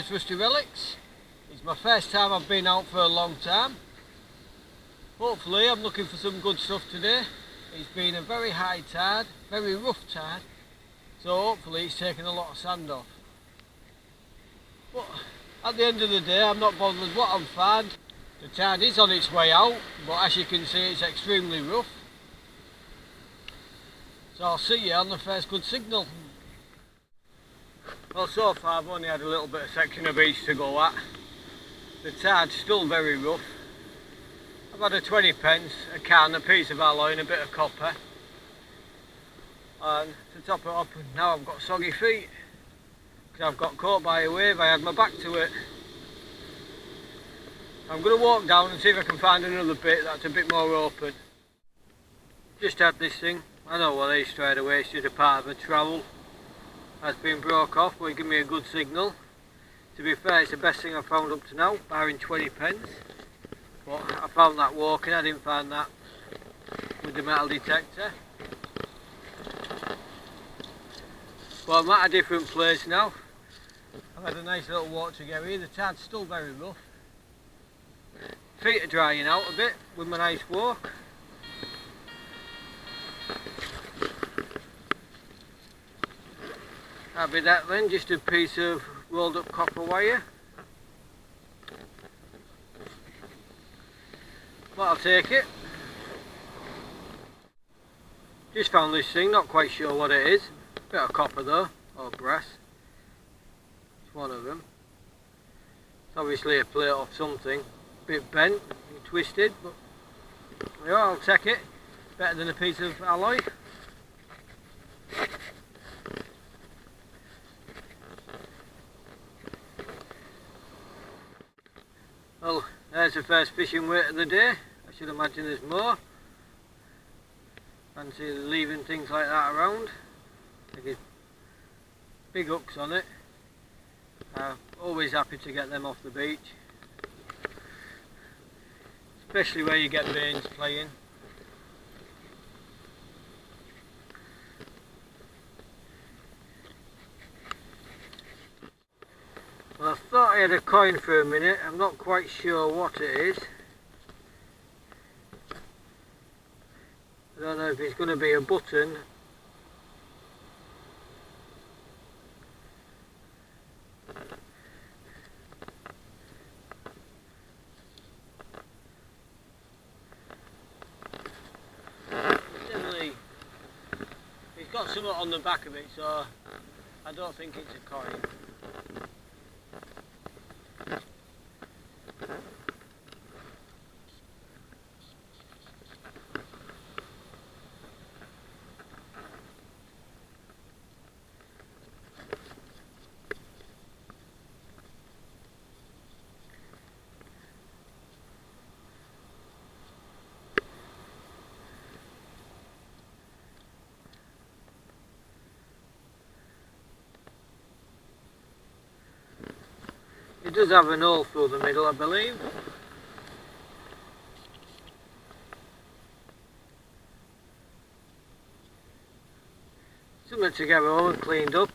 it's Rusty Relics. It's my first time I've been out for a long time. Hopefully I'm looking for some good stuff today. It's been a very high tide, very rough tide, so hopefully it's taken a lot of sand off. But at the end of the day I'm not bothered with what I find. The tide is on its way out, but as you can see it's extremely rough. So I'll see you on the first good signal. Well, so far I've only had a little bit of section of beach to go at. The tide's still very rough. I've had a 20p, a can, a piece of alloy and a bit of copper. And to top it up, now I've got soggy feet. Because I've got caught by a wave, I had my back to it. I'm going to walk down and see if I can find another bit that's a bit more open. Just had this thing. I know what it is straight away, it's just a part of a trowel. That's been broke off, but it gave me a good signal. To be fair, it's the best thing I've found up to now, barring 20p. But I found that walking, I didn't find that with the metal detector. But I'm at a different place now. I've had a nice little walk to get here. The tide's still very rough. Feet are drying out a bit with my nice walk. That'll be that then, just a piece of rolled up copper wire. But I'll take it. Just found this thing, not quite sure what it is. Bit of copper though, or brass. It's one of them. It's obviously a plate of something. Bit bent and twisted, but yeah, I'll take it. Better than a piece of alloy. Well, there's the first fishing weight of the day. I should imagine there's more. Fancy leaving things like that around. There's big hooks on it. Always happy to get them off the beach. Especially where you get banes playing. Well, I thought I had a coin for a minute, I'm not quite sure what it is. I don't know if it's going to be a button. Definitely, it's got something on the back of it, so I don't think it's a coin. It does have an hole through the middle, I believe. Something to get home and cleaned up.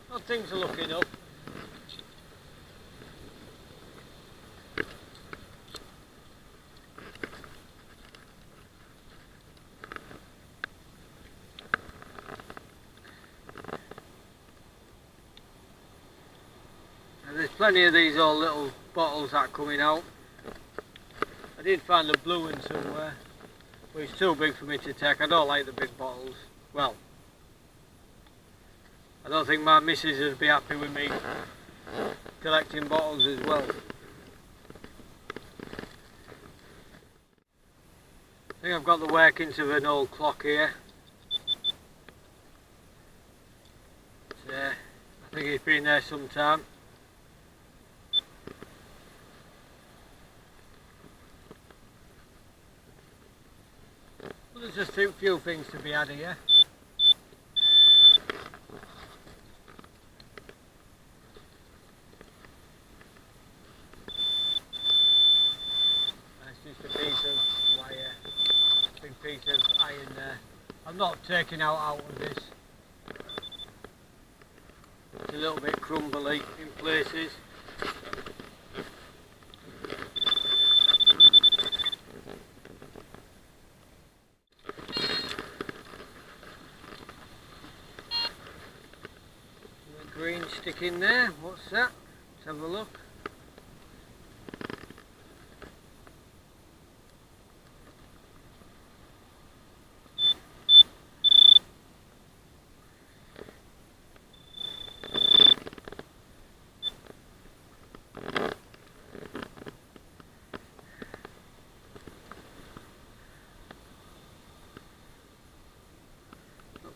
Well, things are looking up. There's plenty of these old little bottles that are coming out. I did find a blue one somewhere, but it's too big for me to take. I don't like the big bottles. Well, I don't think my missus would be happy with me collecting bottles as well. I think I've got the workings of an old clock here. I think it's been there some time. Well, there's just a few things to be had here. piece of iron there. I'm not taking out of this. It's a little bit crumbly in places. The green stick in there, what's that? Let's have a look.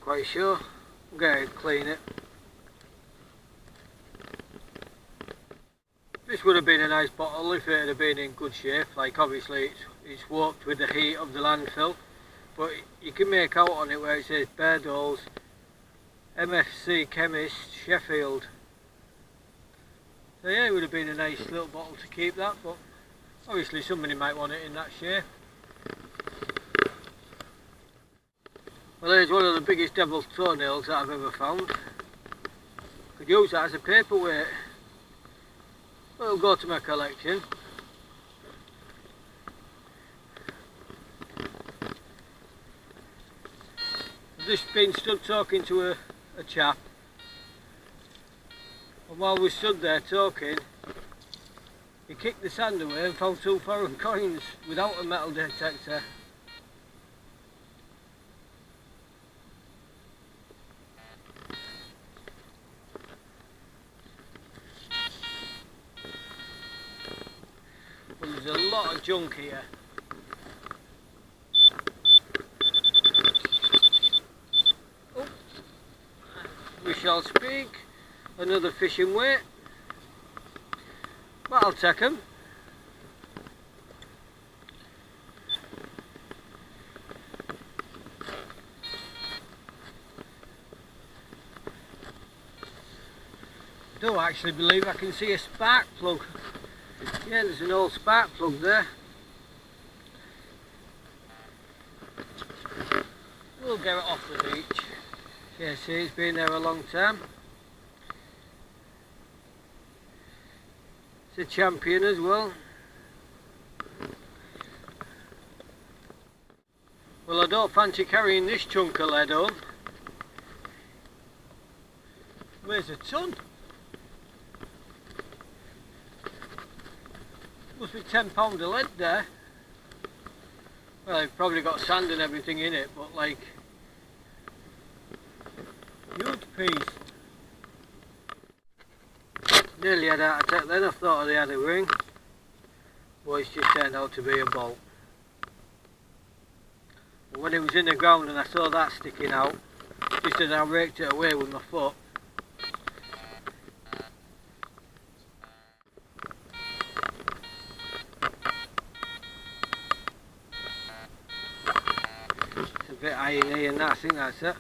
Quite sure. I'm going to clean it. This would have been a nice bottle if it had been in good shape. Like obviously it's warped with the heat of the landfill, but you can make out on it where it says Beardall's MFC Chemist Sheffield. So yeah, it would have been a nice little bottle to keep that, but obviously somebody might want it in that shape. Well, there's one of the biggest devil's toenails that I've ever found. Could use that as a paperweight. Well, it'll go to my collection. I've just been stood talking to a chap, and while we stood there talking, he kicked the sand away and found 2 foreign coins without a metal detector. Well, there's a lot of junk here. Oh, we shall speak. Another fishing weight. But I'll take them. I don't actually believe I can see a spark plug. Yeah, there's an old spark plug there. We'll get it off the beach. Yeah, see, it's been there a long time. It's a champion as well. Well, I don't fancy carrying this chunk of lead home. Where's a ton? Must be £10 of lead there. Well, they've probably got sand and everything in it, but like, huge piece. Nearly had a heart attack then. I thought they had a ring, but it's just turned out to be a bolt. But when it was in the ground and I saw that sticking out, just as I raked it away with my foot, it's a bit irony, and I think that's it.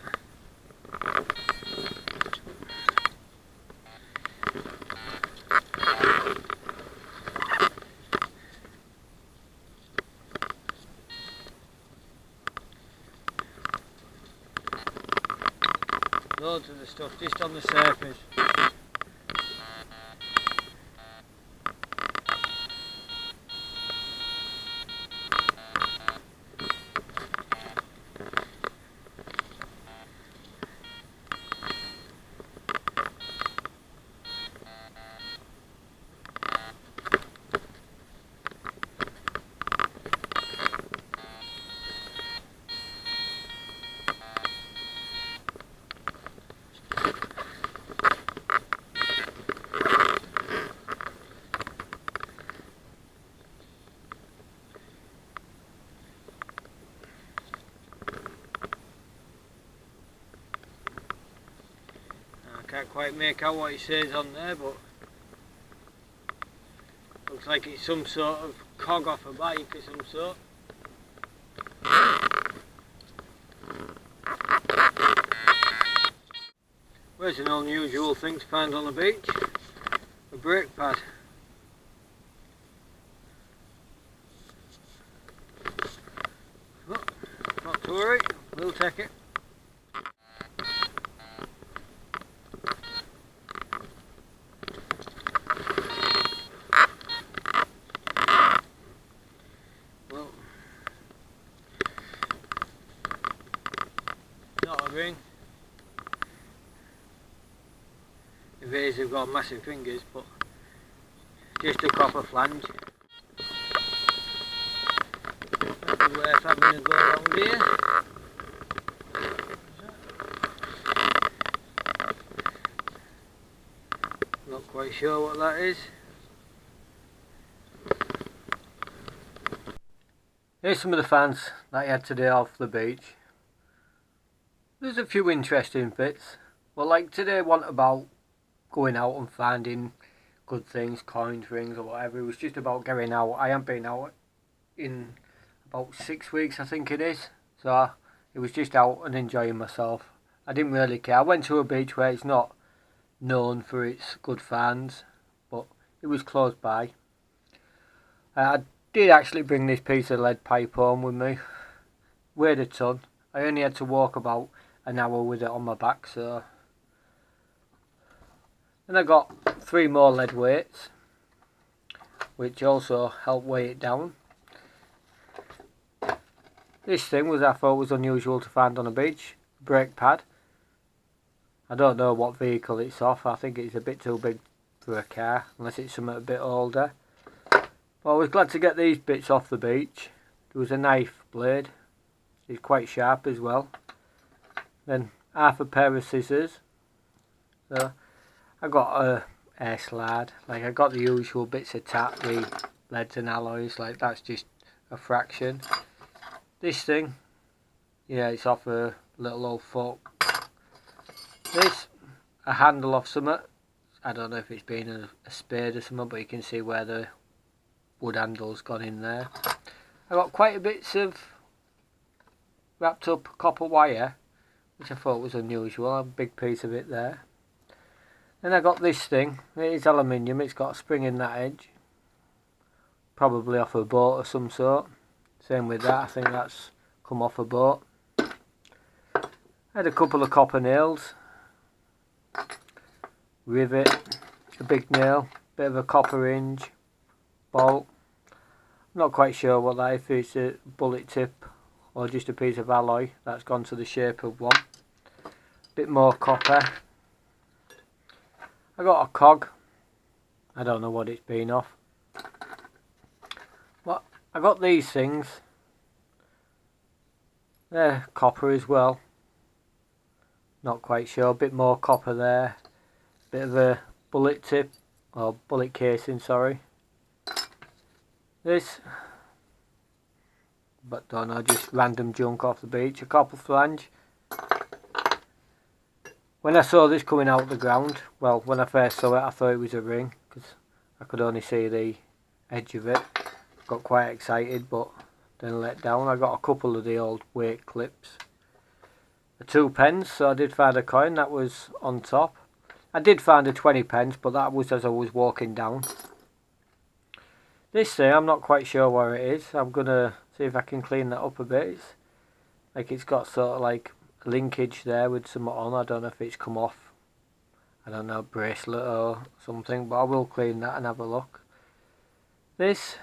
Loads of the stuff just on the surface. Can't quite make out what it says on there, but looks like it's some sort of cog off a bike of some sort. Where's an unusual thing to find on the beach? A brake pad. Oh, to worry, we'll take it. Well, not a ring. If it is, they've got massive fingers, but just a copper flange. That'd be worth having a go around here. Not quite sure what that is. Here's some of the fans that I had today off the beach. There's a few interesting bits. Well, like today wasn't about going out and finding good things, coins, rings or whatever. It was just about getting out. I haven't been out in about 6 weeks, I think it is. So it was just out and enjoying myself. I didn't really care. I went to a beach where it's not known for its good fans, but it was close by. I did actually bring this piece of lead pipe home with me. Weighed a ton. I only had to walk about an hour with it on my back, so. Then I got 3 more lead weights, which also helped weigh it down. This thing I thought was unusual to find on a beach. Brake pad. I don't know what vehicle it's off. I think it's a bit too big for a car, unless it's something a bit older. But I was glad to get these bits off the beach. There was a knife blade. It's quite sharp as well. Then half a pair of scissors. So I got a air slide. Like I got the usual bits of tap, the leads and alloys. Like that's just a fraction. This thing, yeah, it's off a little old fork. This, a handle off something. I don't know if it's been a spade or something, but you can see where the wood handle's gone in there. I got quite a bits of wrapped up copper wire, which I thought was unusual. A big piece of it there. Then I got this thing. It is aluminium. It's got a spring in that edge. Probably off a boat of some sort. Same with that. I think that's come off a boat. I had a couple of copper nails. Rivet. A big nail. Bit of a copper hinge. Bolt. I'm not quite sure what that is. If it's a bullet tip or just a piece of alloy that's gone to the shape of one. Bit more copper. I got a cog. I don't know what it's been off. Well, I got these things. They're copper as well. Not quite sure. A bit more copper there. Bit of a bullet tip or bullet casing, sorry. This, but don't know, just random junk off the beach. A copper flange. When I saw this coming out of the ground, well, when I first saw it, I thought it was a ring because I could only see the edge of it. Got quite excited, but then let down. I got a couple of the old weight clips. A 2p, so I did find a coin that was on top. I did find a 20p, but that was as I was walking down. This thing, I'm not quite sure where it is. I'm gonna see if I can clean that up a bit. It's like it's got sort of like a linkage there with something on. I don't know if it's come off. I don't know, bracelet or something, but I will clean that and have a look. This,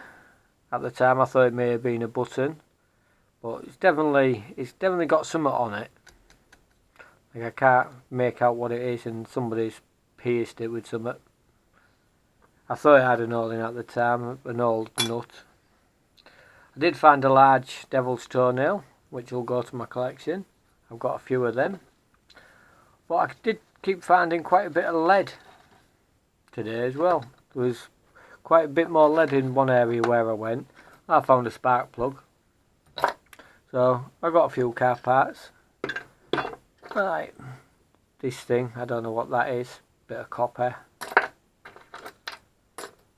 at the time I thought it may have been a button, but it's definitely got something on it. Like I can't make out what it is, and somebody's pierced it with something. I thought it had an hole in at the time, an old nut. I did find a large devil's toenail, which will go to my collection. I've got a few of them. But I did keep finding quite a bit of lead today as well. There was quite a bit more lead in one area where I went. I found a spark plug. So I got a few car parts. Right, this thing, I don't know what that is. Bit of copper.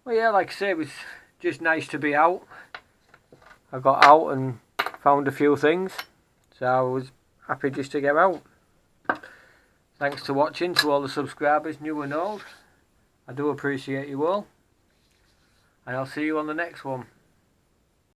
Well, yeah, like I say, it was just nice to be out. I got out and found a few things, so I was happy just to get out. Thanks for watching to all the subscribers, new and old. I do appreciate you all, and I'll see you on the next one.